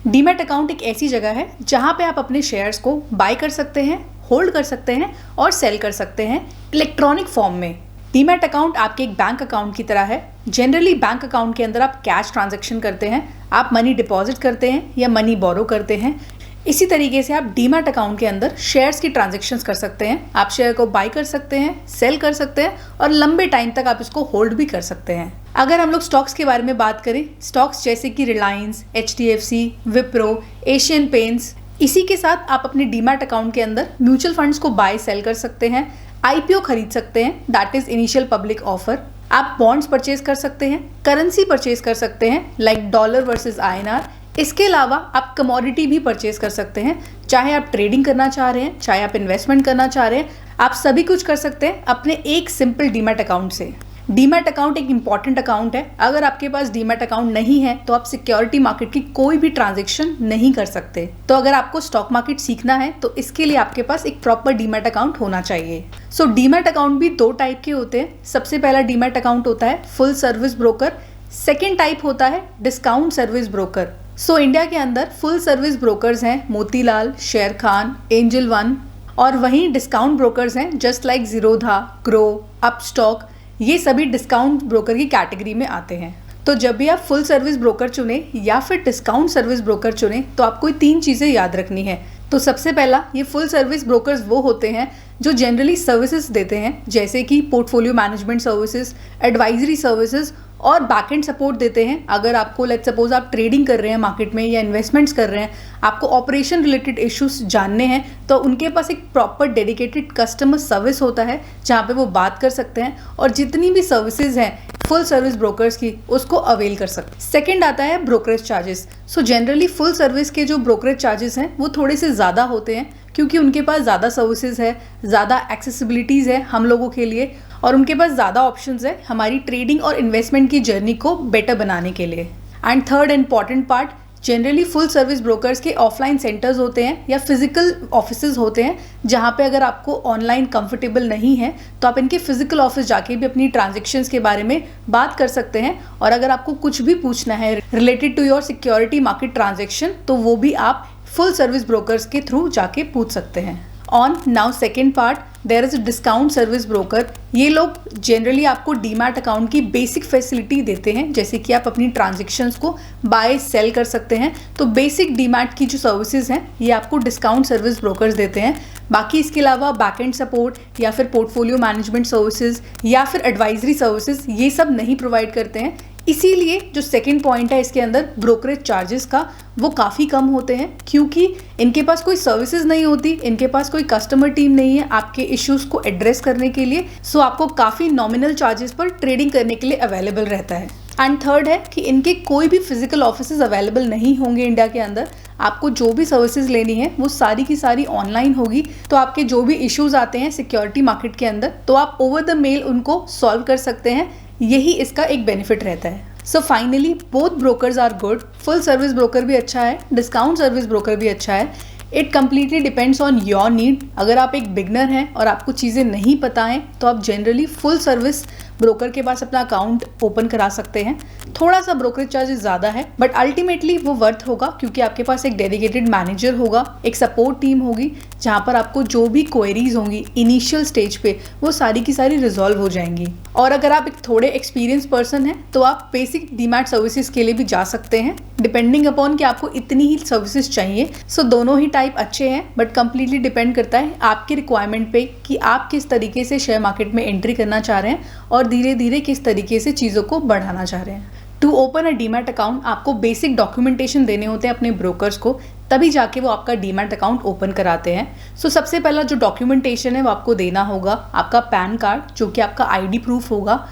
Demat account एक ऐसी जगह है जहां पे आप अपने शेयर्स को बाय कर सकते हैं, होल्ड कर सकते हैं और सेल कर सकते हैं इलेक्ट्रॉनिक फॉर्म में। डीमैट अकाउंट आपके एक बैंक अकाउंट की तरह है। जनरली बैंक अकाउंट के अंदर आप कैश ट्रांजैक्शन करते हैं, आप मनी डिपॉजिट करते हैं या मनी बोरो करते हैं। इसी तरीके से आप डीमैट अकाउंट के अंदर शेयर्स की ट्रांजैक्शंस कर सकते हैं। आप शेयर को बाय कर सकते हैं, सेल कर सकते हैं और लंबे टाइम तक आप इसको होल्ड भी कर सकते हैं। अगर हम लोग स्टॉक्स के बारे में बात करें, स्टॉक्स जैसे कि Reliance, HDFC, Wipro, Asian paints, इसी के साथ आप अपने डीमैट अकाउंट के अंदर म्यूचुअल फंड्स को बाय सेल कर सकते हैं, IPO खरीद सकते हैं, that is initial public offer. आप बॉन्ड्स परचेज कर सकते हैं, करेंसी परचेज कर सकते हैं लाइक डॉलर वर्सेस INR। इसके अलावा आप कमोडिटी भी परचेज कर सकते हैं, चाहे आप ट्रेडिंग करना चाह रहे हैं, चाहे आप इन्वेस्टमेंट करना चाह रहे हैं, आप सभी कुछ कर सकते हैं अपने एक सिंपल डीमैट अकाउंट से। डीमैट अकाउंट एक इंपॉर्टेंट अकाउंट है। अगर आपके पास डीमैट अकाउंट नहीं है तो आप सिक्योरिटी मार्केट की कोई भी ट्रांजैक्शन नहीं कर सकते। तो अगर आपको स्टॉक मार्केट सीखना है तो इसके लिए आपके पास एक प्रॉपर डीमैट अकाउंट होना चाहिए। सो डीमैट अकाउंट भी दो टाइप के होते हैं। सबसे पहला डीमैट अकाउंट होता है full service broker, second type होता है discount service broker. So India के अंदर फुल सर्विस ब्रोकर्स हैं मोतीलाल, शेर खान, एंजल वन, और वहीं डिस्काउंट ब्रोकर्स हैं just like Zerodha, grow, Upstox. ये सभी डिस्काउंट ब्रोकर की कैटेगरी में आते हैं। तो जब भी आप फुल सर्विस ब्रोकर चुने या फिर डिस्काउंट सर्विस ब्रोकर चुने तो आपको 3 चीज़ें याद रखनी है। तो सबसे पहला, ये फुल सर्विस ब्रोकर्स वो होते हैं जो जनरली सर्विसेज देते हैं, जैसे कि portfolio management services, advisory services और बैकएंड सपोर्ट देते हैं। अगर आपको लेट्स सपोज आप ट्रेडिंग कर रहे हैं मार्केट में या इन्वेस्टमेंट्स कर रहे हैं, आपको ऑपरेशन रिलेटेड इश्यूज जानने हैं, तो उनके पास एक प्रॉपर डेडिकेटेड कस्टमर सर्विस होता है जहाँ पे वो बात कर सकते हैं और जितनी भी सर्विसेज हैं फुल सर्विस ब्रोकर्स की उसको अवेल कर सकते हैं। सेकेंड आता है brokerage charges. So generally full service के जो ब्रोकरेज चार्जेस हैं वो थोड़े से ज़्यादा होते हैं क्योंकि उनके पास ज़्यादा सर्विसेज है, ज़्यादा एक्सेसिबिलिटीज़ है हम लोगों के लिए, और उनके पास ज़्यादा ऑप्शंस है हमारी ट्रेडिंग और इन्वेस्टमेंट की जर्नी को बेटर बनाने के लिए। And third important part, generally full service brokers के ऑफलाइन सेंटर्स होते हैं या फिजिकल ऑफिसेज होते हैं जहाँ पे अगर आपको ऑनलाइन कंफर्टेबल नहीं है तो आप इनके फिजिकल ऑफिस जाके भी अपनी ट्रांजैक्शंस के बारे में बात कर सकते हैं। और अगर आपको कुछ भी पूछना है related to your security market transaction तो वो भी आप फुल सर्विस ब्रोकर्स के थ्रू जाके पूछ सकते हैं। On now second part, there is a discount service broker. ये लोग जनरली आपको डीमैट अकाउंट की बेसिक फैसिलिटी देते हैं, जैसे कि आप अपनी ट्रांजैक्शंस को बाय सेल कर सकते हैं। तो बेसिक डीमैट की जो सर्विसेज हैं ये आपको डिस्काउंट सर्विस ब्रोकर्स देते हैं। बाकी इसके अलावा बैकएंड सपोर्ट या फिर पोर्टफोलियो मैनेजमेंट सर्विसेज या फिर एडवाइजरी सर्विसेज ये सब नहीं प्रोवाइड करते हैं। इसीलिए जो सेकंड पॉइंट है इसके अंदर ब्रोकरेज चार्जेस का, वो काफ़ी कम होते हैं क्योंकि इनके पास कोई सर्विसेज नहीं होती, इनके पास कोई कस्टमर टीम नहीं है आपके इश्यूज को एड्रेस करने के लिए। सो आपको काफ़ी नॉमिनल चार्जेस पर ट्रेडिंग करने के लिए अवेलेबल रहता है। एंड थर्ड है कि इनके कोई भी फिजिकल ऑफिसेज अवेलेबल नहीं होंगे इंडिया के अंदर। आपको जो भी सर्विसेज लेनी है वो सारी की सारी ऑनलाइन होगी। तो आपके जो भी इश्यूज आते हैं सिक्योरिटी मार्केट के अंदर तो आप ओवर द मेल उनको सॉल्व कर सकते हैं। यही इसका एक बेनिफिट रहता है। So finally both brokers are good. Full service broker भी अच्छा है, डिस्काउंट सर्विस ब्रोकर भी अच्छा है। It completely depends on your need. अगर आप एक बिगनर हैं और आपको चीज़ें नहीं पता हैं तो आप जनरली फुल सर्विस ब्रोकर के पास अपना अकाउंट ओपन करा सकते हैं। थोड़ा सा ब्रोकरेज चार्जेस ज़्यादा है बट अल्टीमेटली वो वर्थ होगा क्योंकि आपके पास एक डेडिकेटेड मैनेजर होगा, एक सपोर्ट टीम होगी जहाँ पर आपको जो भी क्वेरीज होंगी इनिशियल स्टेज पे वो सारी की सारी रिजॉल्व हो जाएंगी। और अगर आप एक थोड़े एक्सपीरियंस पर्सन हैं तो आप बेसिक डीमैट सर्विसेज के लिए भी जा सकते हैं डिपेंडिंग अपॉन कि आपको इतनी ही सर्विसेज चाहिए। सो दोनों ही टाइप अच्छे हैं बट कंप्लीटली डिपेंड करता है आपके रिक्वायरमेंट पे कि आप किस तरीके से शेयर मार्केट में एंट्री करना चाह रहे हैं और धीरे धीरे किस तरीके से चीज़ों को बढ़ाना चाह रहे हैं। To open a demat account आपको बेसिक डॉक्यूमेंटेशन देने होते हैं अपने ब्रोकर्स को, तभी जाके वो आपका डीमैट अकाउंट ओपन कराते हैं। सो सबसे पहला जो डॉक्यूमेंटेशन है वो आपको देना होगा आपका पैन कार्ड जो कि आपका ID प्रूफ होगा।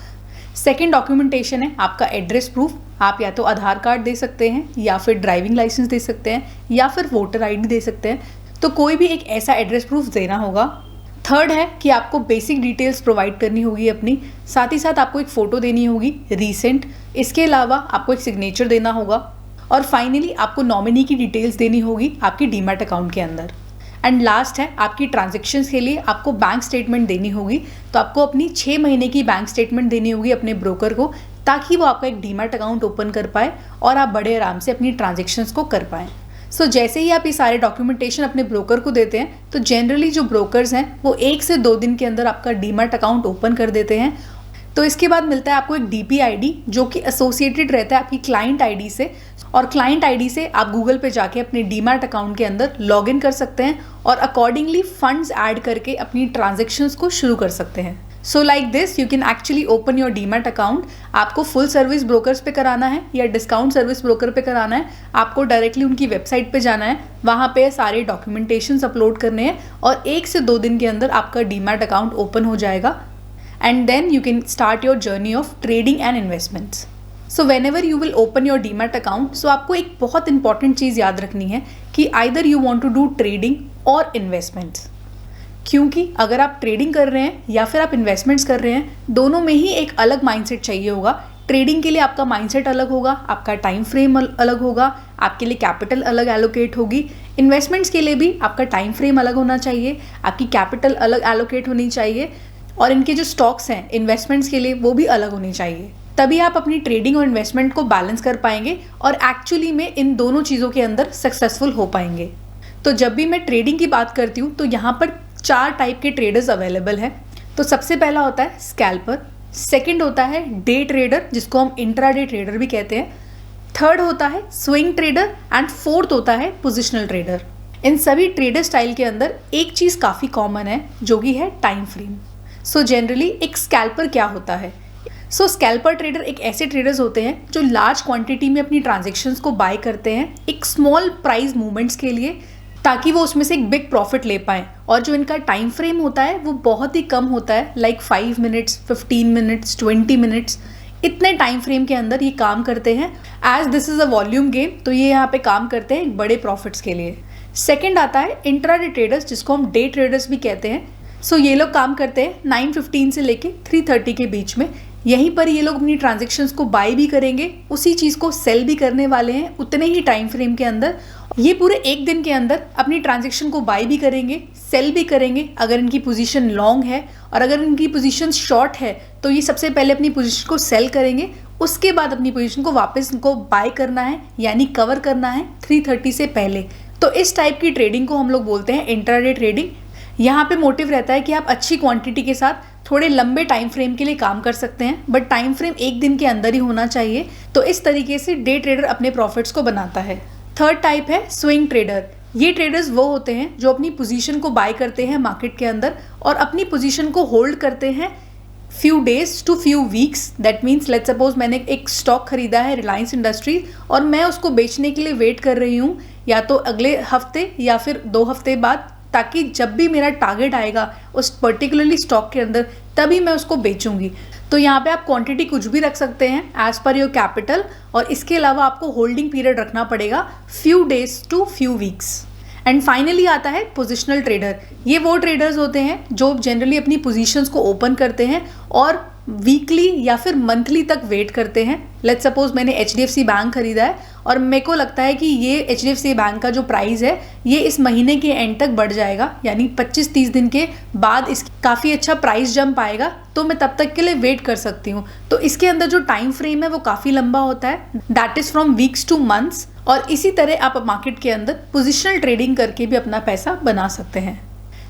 सेकेंड डॉक्यूमेंटेशन है आपका एड्रेस प्रूफ। आप या तो आधार कार्ड दे सकते हैं या फिर ड्राइविंग लाइसेंस दे सकते हैं या फिर वोटर ID दे सकते हैं। तो कोई भी एक ऐसा एड्रेस प्रूफ देना होगा। थर्ड है कि आपको बेसिक डिटेल्स प्रोवाइड करनी होगी अपनी, साथ ही साथ आपको एक फ़ोटो देनी होगी रीसेंट। इसके अलावा आपको एक सिग्नेचर देना होगा और फाइनली आपको नॉमिनी की डिटेल्स देनी होगी आपकी डीमैट अकाउंट के अंदर। एंड लास्ट है आपकी ट्रांजैक्शंस के लिए आपको बैंक स्टेटमेंट देनी होगी। तो आपको अपनी 6 महीने की बैंक स्टेटमेंट देनी होगी अपने ब्रोकर को, ताकि वो आपका एक डीमैट अकाउंट ओपन कर पाए और आप बड़े आराम से अपनी ट्रांजेक्शन्स को कर पाएँ। सो जैसे ही आप ये सारे डॉक्यूमेंटेशन अपने ब्रोकर को देते हैं तो जनरली जो ब्रोकर्स हैं वो 1 से 2 दिन के अंदर आपका डीमैट अकाउंट ओपन कर देते हैं। तो इसके बाद मिलता है आपको एक डीपी आईडी जो कि एसोसिएटेड रहता है आपकी क्लाइंट आईडी से, और क्लाइंट आईडी से आप गूगल पे जाके अपने डीमैट अकाउंट के अंदर लॉगिन कर सकते हैं और अकॉर्डिंगली फंड्स ऐड करके अपनी ट्रांजेक्शन्स को शुरू कर सकते हैं। So like this you can actually open your demat account. आपको फुल सर्विस ब्रोकर्स पे कराना है या डिस्काउंट सर्विस ब्रोकर पे कराना है, आपको डायरेक्टली उनकी वेबसाइट पे जाना है, वहाँ पे सारे डॉक्यूमेंटेशंस अपलोड करने हैं और 1 से 2 दिन के अंदर आपका डीमैट अकाउंट ओपन हो जाएगा। And then you can start your journey of trading and investments. So whenever you will open your demat account, so आपको एक बहुत इंपॉर्टेंट चीज़ याद रखनी है कि either you want to do trading or investments. क्योंकि अगर आप ट्रेडिंग कर रहे हैं या फिर आप इन्वेस्टमेंट्स कर रहे हैं, दोनों में ही एक अलग माइंडसेट चाहिए होगा। ट्रेडिंग के लिए आपका माइंडसेट अलग होगा, आपका टाइम फ्रेम अलग होगा, आपके लिए कैपिटल अलग एलोकेट होगी। इन्वेस्टमेंट्स के लिए भी आपका टाइम फ्रेम अलग होना चाहिए, आपकी कैपिटल अलग एलोकेट होनी चाहिए, और इनके जो स्टॉक्स हैं इन्वेस्टमेंट्स के लिए वो भी अलग होनी चाहिए। तभी आप अपनी ट्रेडिंग और इन्वेस्टमेंट को बैलेंस कर पाएंगे और एक्चुअली में इन दोनों चीज़ों के अंदर सक्सेसफुल हो पाएंगे। तो जब भी मैं ट्रेडिंग की बात करती हूँ तो यहाँ पर 4 टाइप के ट्रेडर्स अवेलेबल हैं। तो सबसे पहला होता है स्कैल्पर, सेकंड होता है डे ट्रेडर जिसको हम इंट्राडे ट्रेडर भी कहते हैं, थर्ड होता है स्विंग ट्रेडर एंड फोर्थ होता है पोजिशनल ट्रेडर। इन सभी ट्रेडर स्टाइल के अंदर एक चीज़ काफ़ी कॉमन है जो कि है टाइम फ्रेम। सो जनरली एक स्कैल्पर क्या होता है? सो स्कैल्पर ट्रेडर एक ऐसे ट्रेडर्स होते हैं जो लार्ज क्वांटिटी में अपनी ट्रांजेक्शन्स को बाय करते हैं एक स्मॉल प्राइस मूवमेंट्स के लिए, ताकि वो उसमें से एक बिग प्रॉफिट ले पाएँ। और जो इनका टाइम फ्रेम होता है वो बहुत ही कम होता है, लाइक 5 मिनट्स, 15 मिनट्स, 20 मिनट्स, इतने टाइम फ्रेम के अंदर ये काम करते हैं। As this is a volume game, तो ये यहाँ पे काम करते हैं बड़े प्रॉफिट्स के लिए। सेकेंड आता है इंट्राडे ट्रेडर्स जिसको हम डे ट्रेडर्स भी कहते हैं। सो ये लोग काम करते हैं 9:15 से लेके 3:30 के बीच में। यहीं पर ये लोग अपनी ट्रांजेक्शन्स को बाय भी करेंगे, उसी चीज़ को सेल भी करने वाले हैं उतने ही टाइम फ्रेम के अंदर। ये पूरे एक दिन के अंदर अपनी ट्रांजेक्शन को बाय भी करेंगे, सेल भी करेंगे अगर इनकी पोजीशन लॉन्ग है, और अगर इनकी पोजीशन शॉर्ट है तो ये सबसे पहले अपनी पोजीशन को सेल करेंगे, उसके बाद अपनी पोजीशन को वापस इनको बाय करना है यानी कवर करना है 3:30 से पहले। तो इस टाइप की ट्रेडिंग को हम लोग बोलते हैं इंट्राडे ट्रेडिंग। यहाँ पे मोटिव रहता है कि आप अच्छी क्वांटिटी के साथ थोड़े लंबे टाइम फ्रेम के लिए काम कर सकते हैं, बट टाइम फ्रेम एक दिन के अंदर ही होना चाहिए। तो इस तरीके से डे ट्रेडर अपने प्रॉफिट्स को बनाता है। थर्ड टाइप है स्विंग ट्रेडर। ये ट्रेडर्स वो होते हैं जो अपनी पोजीशन को बाय करते हैं मार्केट के अंदर और अपनी पोजीशन को होल्ड करते हैं few days to few weeks. That means let's suppose मैंने एक स्टॉक खरीदा है रिलायंस इंडस्ट्रीज और मैं उसको बेचने के लिए वेट कर रही हूँ या तो अगले हफ्ते या फिर 2 हफ्ते बाद, ताकि जब भी मेरा टारगेट आएगा उस पर्टिकुलरली स्टॉक के अंदर तभी मैं उसको बेचूंगी। तो यहाँ पे आप क्वांटिटी कुछ भी रख सकते हैं एज पर योर कैपिटल, और इसके अलावा आपको होल्डिंग पीरियड रखना पड़ेगा few days to few weeks. And finally आता है पोजिशनल ट्रेडर। ये वो ट्रेडर्स होते हैं जो जनरली अपनी पोजीशंस को ओपन करते हैं और वीकली या फिर मंथली तक वेट करते हैं। लेट्स सपोज मैंने HDFC बैंक खरीदा है और मेरे को लगता है कि ये HDFC बैंक का जो प्राइस है ये इस महीने के एंड तक बढ़ जाएगा, यानी 25-30 दिन के बाद इस काफ़ी अच्छा प्राइस जंप आएगा, तो मैं तब तक के लिए वेट कर सकती हूँ। तो इसके अंदर जो टाइम फ्रेम है वो काफ़ी लंबा होता है, that is from weeks two months. और इसी तरह आप मार्केट के अंदर पोजिशनल ट्रेडिंग करके भी अपना पैसा बना सकते हैं।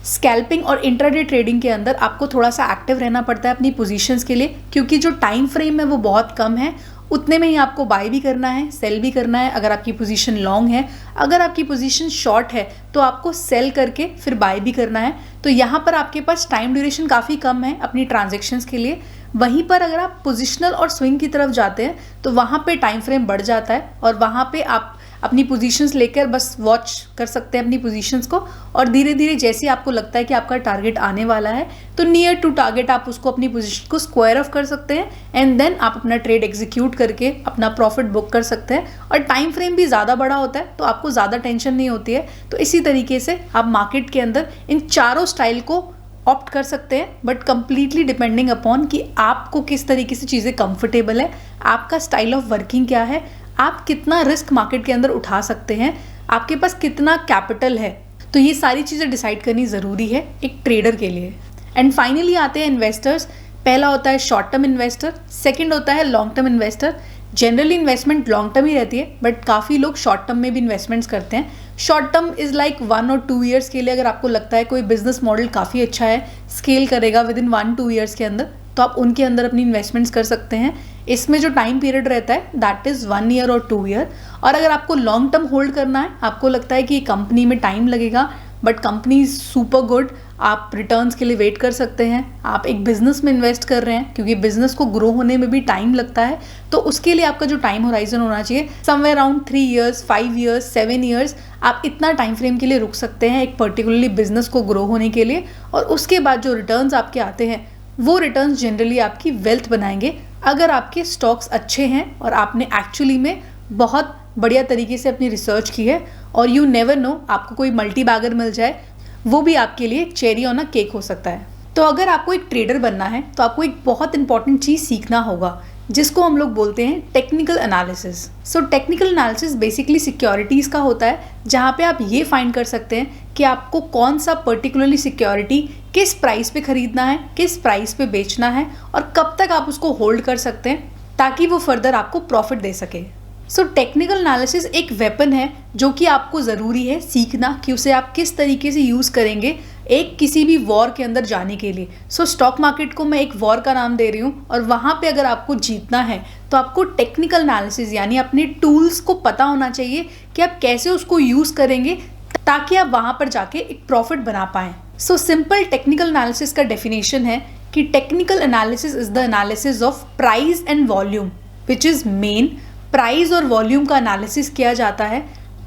स्कैल्पिंग और इंट्राडे ट्रेडिंग के अंदर आपको थोड़ा सा एक्टिव रहना पड़ता है अपनी पोजीशंस के लिए, क्योंकि जो टाइम फ्रेम है वो बहुत कम है, उतने में ही आपको बाय भी करना है, सेल भी करना है अगर आपकी पोजीशन लॉन्ग है। अगर आपकी पोजीशन शॉर्ट है तो आपको सेल करके फिर बाय भी करना है। तो यहाँ पर आपके पास टाइम ड्यूरेशन काफ़ी कम है अपनी ट्रांजेक्शन्स के लिए। वहीं पर अगर आप पोजिशनल और स्विंग की तरफ जाते हैं तो वहाँ पे टाइम फ्रेम बढ़ जाता है और वहाँ पे आप अपनी पोजीशंस लेकर बस वॉच कर सकते हैं अपनी पोजीशंस को, और धीरे धीरे जैसे आपको लगता है कि आपका टारगेट आने वाला है तो नियर टू टारगेट आप उसको अपनी पोजीशन को स्क्वायर ऑफ कर सकते हैं एंड देन आप अपना ट्रेड एग्जीक्यूट करके अपना प्रॉफिट बुक कर सकते हैं। और टाइम फ्रेम भी ज़्यादा बड़ा होता है तो आपको ज़्यादा टेंशन नहीं होती है। तो इसी तरीके से आप मार्केट के अंदर इन चारों स्टाइल को ऑप्ट कर सकते हैं, बट कंप्लीटली डिपेंडिंग अपॉन कि आपको किस तरीके से चीज़ें कंफर्टेबल है, आपका स्टाइल ऑफ वर्किंग क्या है, आप कितना रिस्क मार्केट के अंदर उठा सकते हैं, आपके पास कितना कैपिटल है। तो ये सारी चीज़ें डिसाइड करनी ज़रूरी है एक ट्रेडर के लिए। एंड फाइनली आते हैं इन्वेस्टर्स। पहला होता है शॉर्ट टर्म इन्वेस्टर, सेकंड होता है long term investor. Generally investment long term ही रहती है, बट काफ़ी लोग शॉर्ट टर्म में भी इन्वेस्टमेंट्स करते हैं। शॉर्ट टर्म इज़ लाइक 1 और 2 ईयर्स के लिए। अगर आपको लगता है कोई बिजनेस मॉडल काफ़ी अच्छा है, स्केल करेगा विद इन 1-2 ईयर्स के अंदर, तो आप उनके अंदर अपनी इन्वेस्टमेंट्स कर सकते हैं। इसमें जो टाइम पीरियड रहता है दैट इज़ 1 ईयर और 2 ईयर। और अगर आपको लॉन्ग टर्म होल्ड करना है, आपको लगता है कि कंपनी में टाइम लगेगा but company is super good, आप रिटर्न्स के लिए वेट कर सकते हैं, आप एक बिजनेस में इन्वेस्ट कर रहे हैं क्योंकि बिजनेस को ग्रो होने में भी टाइम लगता है, तो उसके लिए आपका जो टाइम होराइजन होना चाहिए somewhere around 3 years, 5 years, 7 years. आप इतना टाइम फ्रेम के लिए रुक सकते हैं एक पर्टिकुलरली बिजनेस को ग्रो होने के लिए। और उसके बाद जो रिटर्न्स आपके आते हैं वो रिटर्न्स जनरली आपकी वेल्थ बनाएंगे अगर आपके स्टॉक्स अच्छे हैं और आपने एक्चुअली में बहुत बढ़िया तरीके से अपनी रिसर्च की है। और यू नेवर नो, आपको कोई मल्टी बैगर मिल जाए, वो भी आपके लिए एक चेरी ऑन अ केक हो सकता है। तो अगर आपको एक ट्रेडर बनना है तो आपको एक बहुत इंपॉर्टेंट चीज़ सीखना होगा जिसको हम लोग बोलते हैं technical analysis. So technical analysis basically securities का होता है, जहाँ पे आप ये फाइंड कर सकते हैं कि आपको कौन सा पर्टिकुलरली सिक्योरिटी किस प्राइस पे खरीदना है, किस प्राइस पे बेचना है और कब तक आप उसको होल्ड कर सकते हैं ताकि वो फर्दर आपको प्रॉफिट दे सके। सो टेक्निकल एनालिसिस एक वेपन है जो कि आपको ज़रूरी है सीखना कि उसे आप किस तरीके से यूज़ करेंगे एक किसी भी वॉर के अंदर जाने के लिए। सो स्टॉक मार्केट को मैं एक वॉर का नाम दे रही हूँ और वहाँ पे अगर आपको जीतना है तो आपको टेक्निकल एनालिसिस यानी अपने टूल्स को पता होना चाहिए कि आप कैसे उसको यूज़ करेंगे ताकि आप वहाँ पर जाके एक प्रॉफिट बना पाएँ। सो सिंपल टेक्निकल एनालिसिस का डेफिनेशन है कि technical analysis is the analysis of price and volume which is main. Price और वॉल्यूम का एनालिसिस किया जाता है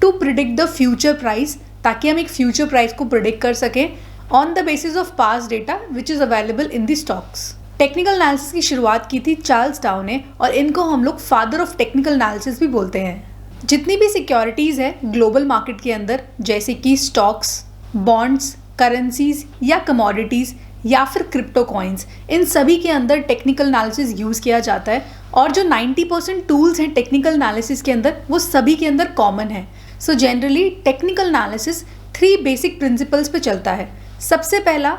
to predict the future price, ताकि हम एक फ्यूचर प्राइस को प्रिडिक्ट कर सकें on the basis of past data which is available in the stocks. Technical analysis की शुरुआत की थी चार्ल्स डाउ ने और इनको हम लोग फादर ऑफ टेक्निकल एनालिसिस भी बोलते हैं। जितनी भी सिक्योरिटीज़ है ग्लोबल मार्केट के अंदर, जैसे कि स्टॉक्स, बॉन्ड्स, करेंसीज या कमोडिटीज़ या फिर क्रिप्टो कॉइन्स, इन सभी के अंदर टेक्निकल एनालिसिस यूज़ किया जाता है। और जो 90% टूल्स हैं टेक्निकल एनालिसिस के अंदर वो सभी के अंदर कॉमन है। So generally technical analysis 3 basic principles पे चलता है। सबसे पहला,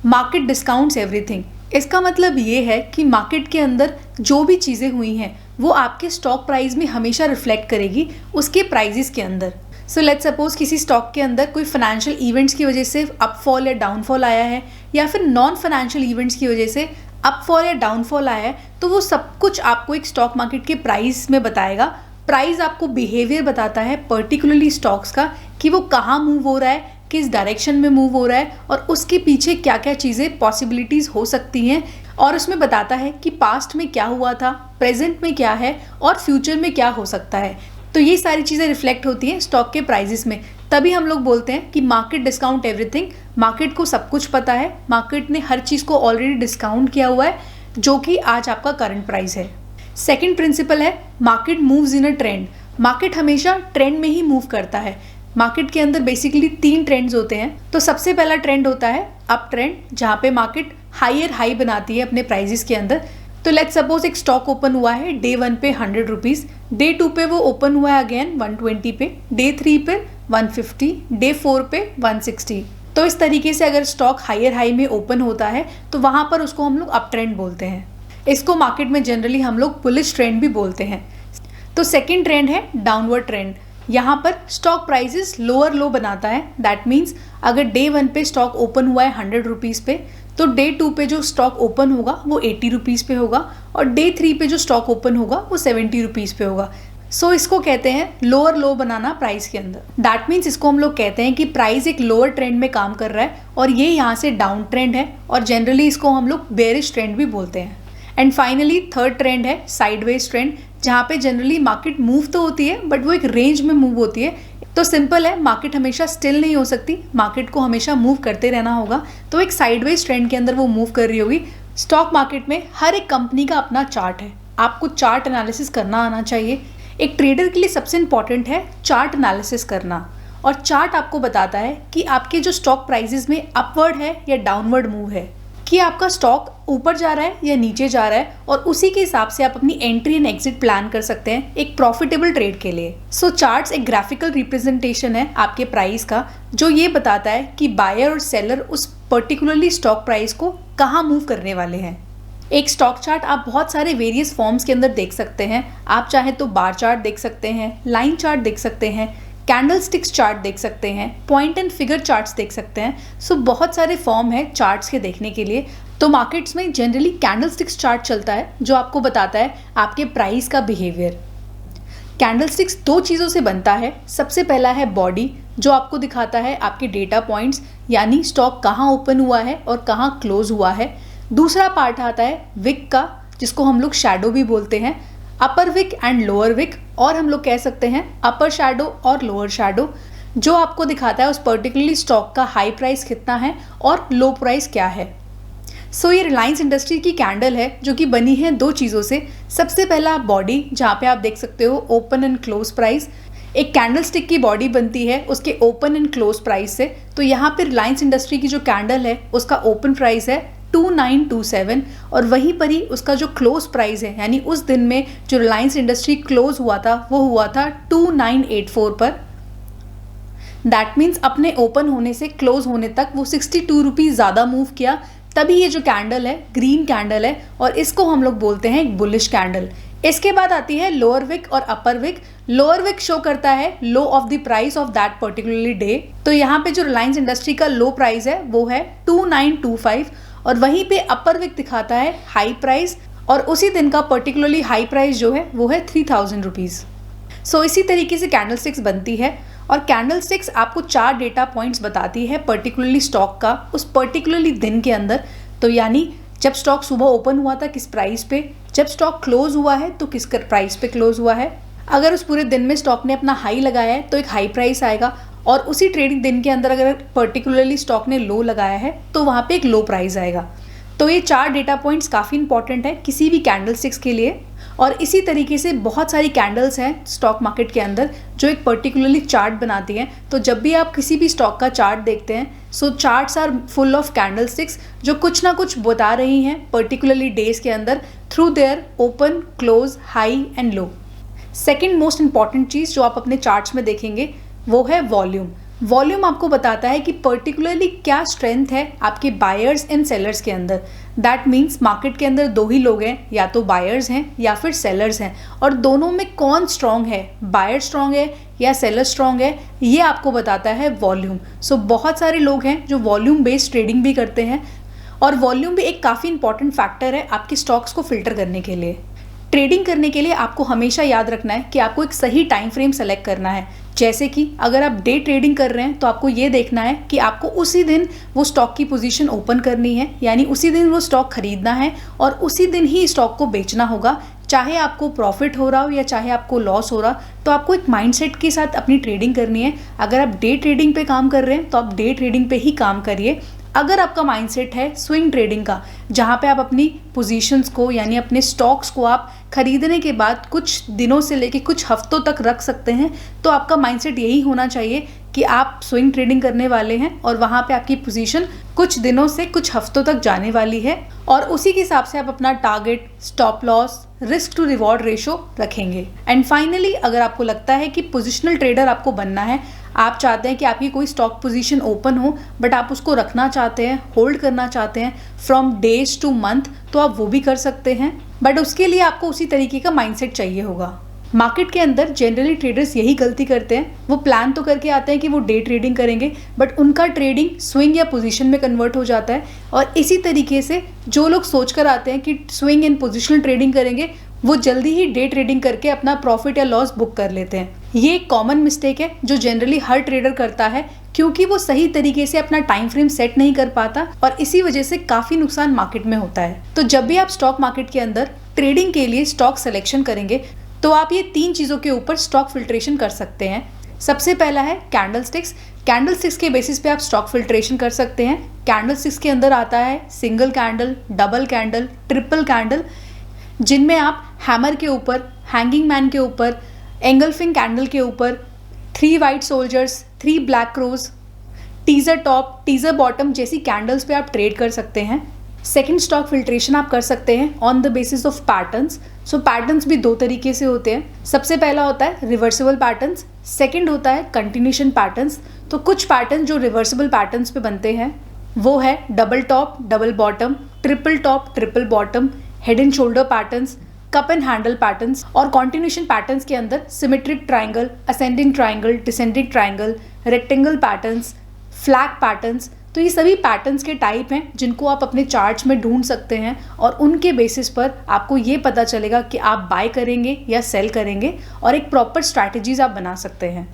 मार्केट डिस्काउंट्स एवरीथिंग। इसका मतलब ये है कि मार्केट के अंदर जो भी चीज़ें हुई हैं वो आपके स्टॉक प्राइस में हमेशा रिफ्लेक्ट करेगी उसके प्राइजेस के अंदर। सो लेट्स सपोज किसी स्टॉक के अंदर कोई फाइनेंशियल इवेंट्स की वजह से अपफॉल या डाउनफॉल आया है या फिर नॉन फाइनेंशियल इवेंट्स की वजह से अपफॉल या डाउनफॉल आया है, तो वो सब कुछ आपको एक स्टॉक मार्केट के प्राइस में बताएगा। प्राइस आपको बिहेवियर बताता है पर्टिकुलरली स्टॉक्स का कि वो कहाँ मूव हो रहा है, किस डायरेक्शन में मूव हो रहा है और उसके पीछे क्या क्या चीज़ें पॉसिबिलिटीज़ हो सकती हैं। और उसमें बताता है कि पास्ट में क्या हुआ था, प्रेजेंट में क्या है और फ्यूचर में क्या हो सकता है। तो ये सारी चीज़ें रिफ्लेक्ट होती हैं स्टॉक के प्राइजेस में। तभी हम लोग बोलते हैं कि मार्केट डिस्काउंट एवरीथिंग। मार्केट को सब कुछ पता है, मार्केट ने हर चीज़ को ऑलरेडी डिस्काउंट किया हुआ है जो कि आज आपका करंट प्राइस है। सेकंड प्रिंसिपल है market moves in a trend. Market हमेशा ट्रेंड में ही मूव करता है। मार्केट के अंदर बेसिकली 3 ट्रेंड्स होते हैं। तो सबसे पहला ट्रेंड होता है अप ट्रेंड, जहाँ पे मार्केट हायर हाई बनाती है अपने प्राइजेस के अंदर। तो लेट्स सपोज एक स्टॉक ओपन हुआ है डे 1 पे 100 रुपीज़, डे 2 पे वो ओपन हुआ है अगेन 120 पे, डे 3 पे 150, डे 4 पे 160। तो इस तरीके से अगर स्टॉक हायर हाई में ओपन होता है तो वहाँ पर उसको हम लोग अप ट्रेंड बोलते हैं। इसको मार्केट में जनरली हम लोग बुलिश ट्रेंड भी बोलते हैं। तो सेकेंड ट्रेंड है डाउनवर्ड ट्रेंड। यहाँ पर स्टॉक प्राइसेस लोअर लो बनाता है। दैट मीन्स अगर डे 1 पे स्टॉक ओपन हुआ है 100 रुपीज़ पे, तो डे 2 पे जो स्टॉक ओपन होगा वो 80 रुपीज़ पे होगा और डे 3 पे जो स्टॉक ओपन होगा वो 70 रुपीज़ पे होगा। सो इसको कहते हैं लोअर लो बनाना प्राइस के अंदर। दैट मीन्स इसको हम लोग कहते हैं कि प्राइस एक लोअर ट्रेंड में काम कर रहा है और ये यहाँ से डाउन ट्रेंड है और जनरली इसको हम लोग बेरिश ट्रेंड भी बोलते हैं। एंड फाइनली थर्ड ट्रेंड है साइडवेज ट्रेंड, जहाँ पे जनरली मार्केट मूव तो होती है बट वो एक रेंज में मूव होती है। तो सिंपल है, मार्केट हमेशा स्टिल नहीं हो सकती, मार्केट को हमेशा मूव करते रहना होगा। तो एक साइडवेज ट्रेंड के अंदर वो मूव कर रही होगी। स्टॉक मार्केट में हर एक कंपनी का अपना चार्ट है, आपको चार्ट एनालिसिस करना आना चाहिए। एक ट्रेडर के लिए सबसे इंपॉर्टेंट है चार्ट एनालिसिस करना, और चार्ट आपको बताता है कि आपके जो स्टॉक प्राइजेस में अपवर्ड है या डाउनवर्ड मूव है, कि आपका स्टॉक ऊपर जा रहा है या नीचे जा रहा है, और उसी के हिसाब से आप अपनी एंट्री एंड एग्जिट प्लान कर सकते हैं एक प्रॉफिटेबल ट्रेड के लिए। सो चार्ट्स एक ग्राफिकल रिप्रेजेंटेशन है आपके प्राइस का, जो ये बताता है कि बायर और सेलर उस पर्टिकुलरली स्टॉक प्राइस को कहाँ मूव करने वाले हैं। एक स्टॉक चार्ट आप बहुत सारे वेरियस फॉर्म्स के अंदर देख सकते हैं। आप चाहे तो बार चार्ट देख सकते हैं, लाइन चार्ट देख सकते हैं, कैंडल स्टिक्स चार्ट देख सकते हैं, पॉइंट एंड फिगर चार्ट्स देख सकते हैं। सो बहुत सारे फॉर्म है चार्ट्स के देखने के लिए। तो मार्केट्स में जनरली कैंडल स्टिक्स चार्ट चलता है जो आपको बताता है आपके प्राइस का बिहेवियर। कैंडल स्टिक्स दो चीज़ों से बनता है। सबसे पहला है बॉडी, जो आपको दिखाता है आपके डेटा पॉइंट्स, यानी स्टॉक कहाँ ओपन हुआ है और कहाँ क्लोज हुआ है। दूसरा पार्ट आता है विक का, जिसको हम लोग शैडो भी बोलते हैं, अपर विक एंड लोअर विक, और हम लोग कह सकते हैं अपर शैडो और लोअर शैडो, जो आपको दिखाता है उस पर्टिकुलरली स्टॉक का हाई प्राइस कितना है और लो प्राइस क्या है। सो ये रिलायंस इंडस्ट्री की कैंडल है जो कि बनी है दो चीज़ों से। सबसे पहला बॉडी, जहाँ पे आप देख सकते हो ओपन एंड क्लोज प्राइस। एक कैंडल स्टिक की बॉडी बनती है उसके ओपन एंड क्लोज प्राइस से। तो यहाँ पे रिलायंस इंडस्ट्री की जो कैंडल है उसका ओपन प्राइस है 2927 और वहीं पर ही उसका जो क्लोज प्राइस है, यानी उस दिन में जो रिलायंस इंडस्ट्री क्लोज हुआ था वो हुआ था 2984 पर। दैट मीन्स अपने ओपन होने से क्लोज होने तक वो 62 रुपीज़ ज़्यादा मूव किया। तभी ये जो कैंडल है ग्रीन कैंडल है और इसको हम लोग बोलते हैं एक बुलिश कैंडल। इसके बाद आती है लोअर विक और upper wick. Lower wick show करता है low of the price of that particularly day. तो यहाँ पे जो रिलायंस इंडस्ट्री का लो प्राइस है वो है 2925 और वहीं पे अपर विक दिखाता है हाई प्राइस, और उसी दिन का पर्टिकुलरली हाई प्राइस जो है वो है 3000 रुपीज़। सो इसी तरीके से कैंडल स्टिक्स बनती है और कैंडल स्टिक्स आपको 4 डेटा पॉइंट्स बताती है पर्टिकुलरली स्टॉक का उस पर्टिकुलरली दिन के अंदर। तो यानी जब स्टॉक सुबह ओपन हुआ था किस प्राइस पे, जब स्टॉक क्लोज हुआ है तो किस प्राइस पे क्लोज हुआ है। अगर उस पूरे दिन में स्टॉक ने अपना हाई लगाया है तो एक हाई प्राइस आएगा, और उसी ट्रेडिंग दिन के अंदर अगर पर्टिकुलरली स्टॉक ने लो लगाया है तो वहाँ पे एक लो प्राइस आएगा। तो ये 4 डेटा पॉइंट्स काफ़ी इंपॉर्टेंट है किसी भी कैंडल स्टिक्स के लिए। और इसी तरीके से बहुत सारी कैंडल्स हैं स्टॉक मार्केट के अंदर जो एक पर्टिकुलरली चार्ट बनाती हैं। तो जब भी आप किसी भी स्टॉक का चार्ट देखते हैं, so charts are full of candlesticks जो कुछ ना कुछ बता रही हैं पर्टिकुलरली डेज के अंदर through their open, close, high and low. Second most important चीज़ जो आप अपने चार्ट्स में देखेंगे वो है वॉल्यूम। वॉल्यूम आपको बताता है कि पर्टिकुलरली क्या स्ट्रेंथ है आपके बायर्स एंड सेलर्स के अंदर। दैट मीन्स मार्केट के अंदर दो ही लोग हैं, या तो बायर्स हैं या फिर सेलर्स हैं, और दोनों में कौन स्ट्रांग है, बायर स्ट्रांग है या सेलर स्ट्रांग है, ये आपको बताता है वॉल्यूम। सो बहुत सारे लोग हैं जो वॉल्यूम बेस्ड ट्रेडिंग भी करते हैं, और वॉल्यूम भी एक काफ़ी इंपॉर्टेंट फैक्टर है आपके स्टॉक्स को फिल्टर करने के लिए। ट्रेडिंग करने के लिए आपको हमेशा याद रखना है कि आपको एक सही टाइम फ्रेम सेलेक्ट करना है। जैसे कि अगर आप डे ट्रेडिंग कर रहे हैं तो आपको ये देखना है कि आपको उसी दिन वो स्टॉक की पोजीशन ओपन करनी है, यानी उसी दिन वो स्टॉक खरीदना है और उसी दिन ही स्टॉक को बेचना होगा, चाहे आपको प्रॉफिट हो रहा हो या चाहे आपको लॉस हो रहा। तो आपको एक माइंडसेट के साथ अपनी ट्रेडिंग करनी है। अगर आप डे ट्रेडिंग पे काम कर रहे हैं तो आप डे ट्रेडिंग पे ही काम करिए। अगर आपका माइंडसेट है स्विंग ट्रेडिंग का, जहाँ पे आप अपनी पोजीशंस को यानी अपने स्टॉक्स को आप खरीदने के बाद कुछ दिनों से लेके कुछ हफ्तों तक रख सकते हैं, तो आपका माइंडसेट यही होना चाहिए कि आप स्विंग ट्रेडिंग करने वाले हैं और वहाँ पे आपकी पोजीशन कुछ दिनों से कुछ हफ्तों तक जाने वाली है, और उसी के हिसाब से आप अपना target, stop loss, risk to reward ratio रखेंगे। एंड फाइनली, अगर आपको लगता है कि पोजिशनल ट्रेडर आपको बनना है, आप चाहते हैं कि आपकी कोई स्टॉक पोजीशन ओपन हो बट आप उसको रखना चाहते हैं, होल्ड करना चाहते हैं फ्रॉम डेज टू मंथ, तो आप वो भी कर सकते हैं। बट उसके लिए आपको उसी तरीके का माइंडसेट चाहिए होगा। मार्केट के अंदर जनरली ट्रेडर्स यही गलती करते हैं, वो प्लान तो करके आते हैं कि वो डे ट्रेडिंग करेंगे, बट उनका ट्रेडिंग स्विंग या पोजीशन में कन्वर्ट हो जाता है। और इसी तरीके से जो लोग सोचकर आते हैं कि स्विंग एंड पोजिशनल ट्रेडिंग करेंगे, वो जल्दी ही डे ट्रेडिंग करके अपना प्रॉफिट या लॉस बुक कर लेते हैं। ये एक कॉमन मिस्टेक है जो जनरली हर ट्रेडर करता है, क्योंकि वो सही तरीके से अपना टाइम फ्रेम सेट नहीं कर पाता और इसी वजह से काफ़ी नुकसान मार्केट में होता है। तो जब भी आप स्टॉक मार्केट के अंदर ट्रेडिंग के लिए स्टॉक सिलेक्शन करेंगे तो आप ये 3 चीज़ों के ऊपर स्टॉक फिल्ट्रेशन कर सकते हैं। सबसे पहला है कैंडल स्टिक्स। कैंडल स्टिक्स के बेसिस पे आप स्टॉक फिल्ट्रेशन कर सकते हैं। कैंडल स्टिक्स के अंदर आता है single candle, double candle, triple candle, जिनमें आप हैमर के ऊपर, हैंगिंग मैन के ऊपर, एंगल्फिंग कैंडल के ऊपर, 3 white soldiers, 3 black crows, tweezer top, tweezer bottom जैसी कैंडल्स पे आप ट्रेड कर सकते हैं। सेकंड स्टॉक फिल्ट्रेशन आप कर सकते हैं on the basis of patterns. So patterns भी 2 तरीके से होते हैं। सबसे पहला होता है रिवर्सिबल पैटर्न्स, सेकंड होता है कंटिन्यूशन पैटर्न्स। तो कुछ पैटर्न जो रिवर्सिबल पैटर्न्स पे बनते हैं वो है double top, double bottom, triple top, triple bottom, head and shoulder patterns, cup and handle patterns और कॉन्टिन्यूशन पैटर्न्स के अंदर symmetric triangle, ascending triangle, descending triangle, rectangle patterns, flag patterns. तो ये सभी पैटर्न्स के टाइप हैं जिनको आप अपने चार्ट्स में ढूंढ सकते हैं और उनके बेसिस पर आपको ये पता चलेगा कि आप बाय करेंगे या सेल करेंगे और एक प्रॉपर स्ट्रैटेजीज आप बना सकते हैं।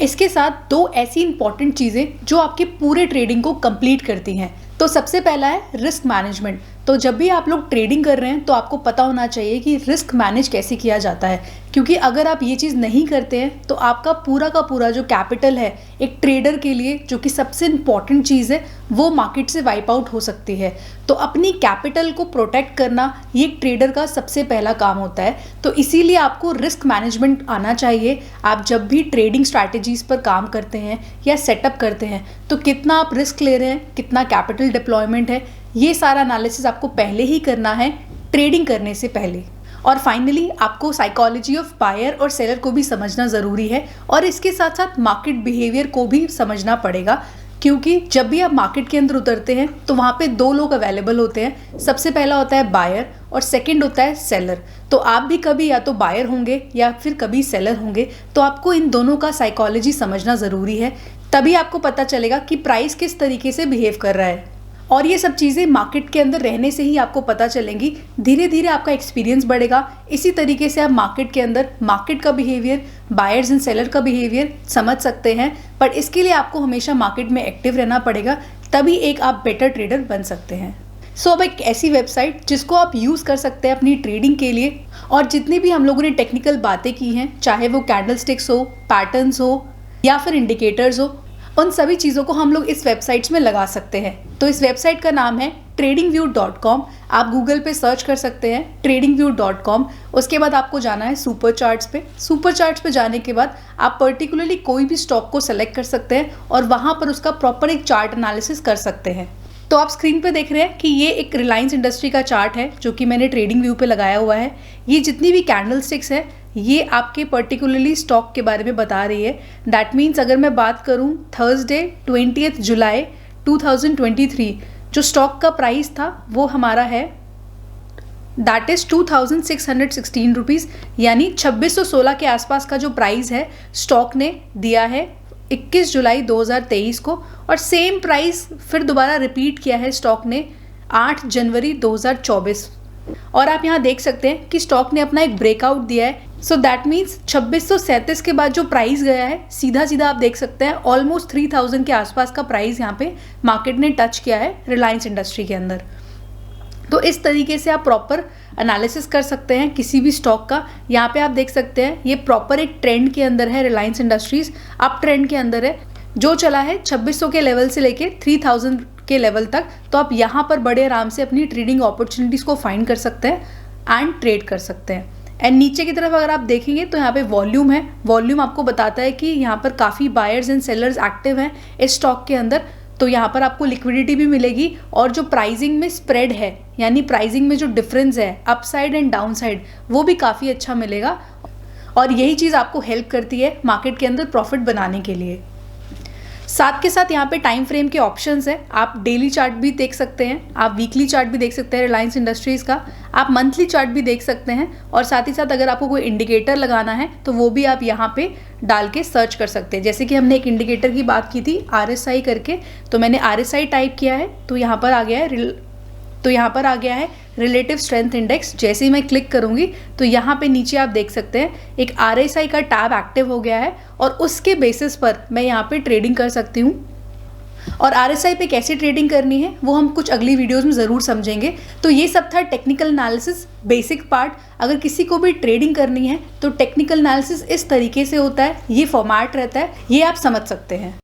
इसके साथ दो ऐसी इंपॉर्टेंट चीज़ें जो आपके पूरे ट्रेडिंग को कंप्लीट करती हैं। तो सबसे पहला है रिस्क मैनेजमेंट। तो जब भी आप लोग ट्रेडिंग कर रहे हैं तो आपको पता होना चाहिए कि रिस्क मैनेज कैसे किया जाता है, क्योंकि अगर आप ये चीज़ नहीं करते हैं तो आपका पूरा का पूरा जो कैपिटल है एक ट्रेडर के लिए, जो कि सबसे इम्पॉर्टेंट चीज़ है, वो मार्केट से वाइप आउट हो सकती है। तो अपनी कैपिटल को प्रोटेक्ट करना ये एक ट्रेडर का सबसे पहला काम होता है। तो इसीलिए आपको रिस्क मैनेजमेंट आना चाहिए। आप जब भी ट्रेडिंग स्ट्रैटेजीज पर काम करते हैं या सेटअप करते हैं तो कितना आप रिस्क ले रहे हैं, कितना कैपिटल डिप्लॉयमेंट है, ये सारा एनालिसिस आपको पहले ही करना है ट्रेडिंग करने से पहले। और फाइनली आपको साइकोलॉजी ऑफ बायर और सेलर को भी समझना ज़रूरी है और इसके साथ साथ मार्केट बिहेवियर को भी समझना पड़ेगा, क्योंकि जब भी आप मार्केट के अंदर उतरते हैं तो वहाँ पे दो लोग अवेलेबल होते हैं। सबसे पहला होता है बायर और सेकंड होता है सेलर। तो आप भी कभी या तो बायर होंगे या फिर कभी सेलर होंगे, तो आपको इन दोनों का साइकोलॉजी समझना ज़रूरी है। तभी आपको पता चलेगा कि प्राइस किस तरीके से बिहेव कर रहा है और ये सब चीज़ें मार्केट के अंदर रहने से ही आपको पता चलेंगी। धीरे धीरे आपका एक्सपीरियंस बढ़ेगा। इसी तरीके से आप मार्केट के अंदर मार्केट का बिहेवियर, बायर्स एंड सेलर का बिहेवियर समझ सकते हैं। पर इसके लिए आपको हमेशा मार्केट में एक्टिव रहना पड़ेगा, तभी एक आप बेटर ट्रेडर बन सकते हैं। सो अब एक ऐसी वेबसाइट जिसको आप यूज़ कर सकते हैं अपनी ट्रेडिंग के लिए, और जितनी भी हम लोगों ने टेक्निकल बातें की हैं, चाहे वो कैंडलस्टिक्स हो, पैटर्न्स हो या फिर इंडिकेटर्स हो, उन सभी चीज़ों को हम लोग इस वेबसाइट्स में लगा सकते हैं। तो इस वेबसाइट का नाम है tradingview.com। आप गूगल पे सर्च कर सकते हैं tradingview.com। उसके बाद आपको जाना है सुपर चार्ट्स पे। सुपर चार्ट्स पे जाने के बाद आप पर्टिकुलरली कोई भी स्टॉक को सेलेक्ट कर सकते हैं और वहाँ पर उसका प्रॉपर एक चार्ट एनालिसिस कर सकते हैं। तो आप स्क्रीन पे देख रहे हैं कि ये एक रिलायंस इंडस्ट्री का चार्ट है जो कि मैंने ट्रेडिंग व्यू पे लगाया हुआ है। ये जितनी भी कैंडल स्टिक्स है ये आपके पर्टिकुलरली स्टॉक के बारे में बता रही है। दैट मीन्स अगर मैं बात करूं थर्सडे 20 जुलाई 2023 जो स्टॉक का प्राइस था वो हमारा है दैट इज़ 2616 रुपीज़, यानी 2616 के आसपास का जो प्राइस है स्टॉक ने दिया है 21 जुलाई 2023 को। और सेम प्राइस फिर दोबारा रिपीट किया है स्टॉक ने 8 जनवरी 2024। और आप यहाँ देख सकते हैं कि स्टॉक ने अपना एक ब्रेकआउट दिया है। सो दैट मीन्स 2637 के बाद जो प्राइस गया है सीधा सीधा आप देख सकते हैं ऑलमोस्ट 3000 के आसपास का प्राइस यहाँ पे मार्केट ने टच किया है रिलायंस इंडस्ट्री के अंदर। तो इस तरीके से आप प्रॉपर एनालिसिस कर सकते हैं किसी भी स्टॉक का। यहाँ पे आप देख सकते हैं ये प्रॉपर एक ट्रेंड के अंदर है, रिलायंस इंडस्ट्रीज अप ट्रेंड के अंदर है, जो चला है 2600 के लेवल से लेके 3000 के लेवल तक। तो आप यहाँ पर बड़े आराम से अपनी ट्रेडिंग अपॉर्चुनिटीज़ को फाइंड कर सकते हैं एंड ट्रेड कर सकते हैं। एंड नीचे की तरफ अगर आप देखेंगे तो यहाँ पे वॉल्यूम है। वॉल्यूम आपको बताता है कि यहाँ पर काफ़ी बायर्स एंड सेलर्स एक्टिव हैं इस स्टॉक के अंदर। तो यहाँ पर आपको लिक्विडिटी भी मिलेगी और जो प्राइसिंग में स्प्रेड है, यानी प्राइसिंग में जो डिफरेंस है अपसाइड एंड डाउन साइड, वो भी काफ़ी अच्छा मिलेगा। और यही चीज़ आपको हेल्प करती है मार्केट के अंदर प्रॉफिट बनाने के लिए। साथ के साथ यहाँ पे टाइम फ्रेम के ऑप्शंस है। आप डेली चार्ट भी देख सकते हैं, आप वीकली चार्ट भी देख सकते हैं रिलायंस इंडस्ट्रीज़ का, आप मंथली चार्ट भी देख सकते हैं। और साथ ही साथ अगर आपको कोई इंडिकेटर लगाना है तो वो भी आप यहाँ पे डाल के सर्च कर सकते हैं। जैसे कि हमने एक इंडिकेटर की बात की थी RSI करके, तो मैंने RSI टाइप किया है तो यहाँ पर आ गया है रिलेटिव स्ट्रेंथ इंडेक्स। जैसे ही मैं क्लिक करूंगी तो यहाँ पे नीचे आप देख सकते हैं एक RSI का टैब एक्टिव हो गया है और उसके बेसिस पर मैं यहाँ पे ट्रेडिंग कर सकती हूँ। और RSI पे कैसे ट्रेडिंग करनी है वो हम कुछ अगली वीडियोस में ज़रूर समझेंगे। तो ये सब था टेक्निकल एनालिसिस बेसिक पार्ट। अगर किसी को भी ट्रेडिंग करनी है तो टेक्निकल एनालिसिस इस तरीके से होता है, ये फॉर्मेट रहता है, ये आप समझ सकते हैं।